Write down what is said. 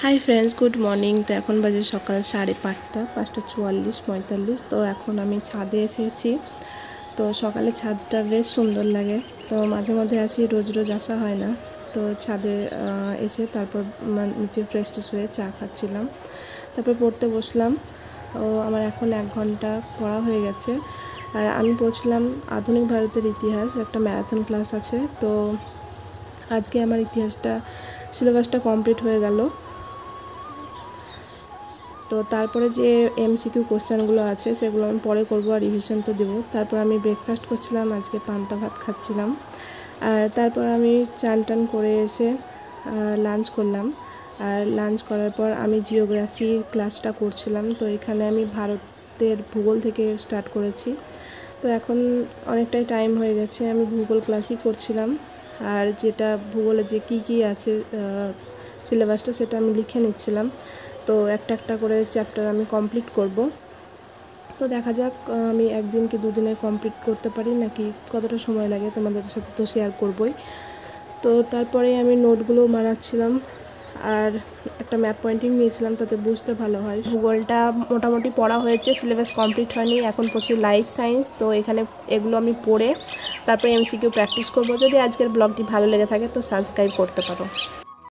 Hi friends good morning. तो এখন বাজে সকাল 5:30 5:44 তো এখন আমি ছাদে এসেছি। তো সকালে ছাদটা বেশ সুন্দর লাগে। তো মাঝে মধ্যে আসি, রোজ রোজ আসা হয় না। তো ছাদে এসে তারপর নিচে ফ্রেশ ট্রেশ হয়ে চা খাচ্ছিলাম, তারপর পড়তে বসলাম। আমার এখন 1 ঘন্টা পড়া হয়ে গেছে। আর আমি পড়ছিলাম আধুনিক ভারতের ইতিহাস, একটা ম্যারাথন ক্লাস আছে। তো আজকে আমার ইতিহাসটা সিলেবাসটা কমপ্লিট হয়ে গেল। তো তারপরে যে এমসিকিউ কোশ্চেনগুলো আছে সেগুলো আমি পরে করবো, আর রিভিশন তো দেবো। তারপর আমি ব্রেকফাস্ট করছিলাম, আজকে পান্তা ভাত খাচ্ছিলাম। আর তারপর আমি চান টান করে এসে লাঞ্চ করলাম। আর লাঞ্চ করার পর আমি জিওগ্রাফি ক্লাসটা করছিলাম। তো এখানে আমি ভারতের ভূগোল থেকে স্টার্ট করেছি। তো এখন অনেকটাই টাইম হয়ে গেছে, আমি ভূগোল ক্লাসই করছিলাম। আর যেটা ভূগোলে যে কী আছে সিলেবাসটা সেটা আমি লিখে নিচ্ছিলাম। তো একটা একটা করে চ্যাপ্টার আমি কমপ্লিট করব। তো দেখা যাক আমি একদিন কি দুদিনে কমপ্লিট করতে পারি নাকি কতটা সময় লাগে, তোমাদের সাথে তো শেয়ার করবই। তো তারপরে আমি নোটগুলো বানাচ্ছিলাম আর একটা ম্যাপ পয়েন্টিং নিয়েছিলাম, তাতে বুঝতে ভালো হয়। ভূগোলটা মোটামুটি পড়া হয়েছে, সিলেবাস কমপ্লিট হয়নি, এখন পড়ছি লাইফ সায়েন্স। তো এখানে এগুলো আমি পড়ে তারপরে এমসিকিউ প্র্যাকটিস করব। যদি আজকের ব্লগটি ভালো লেগে থাকে তো সাবস্ক্রাইব করতে পারো।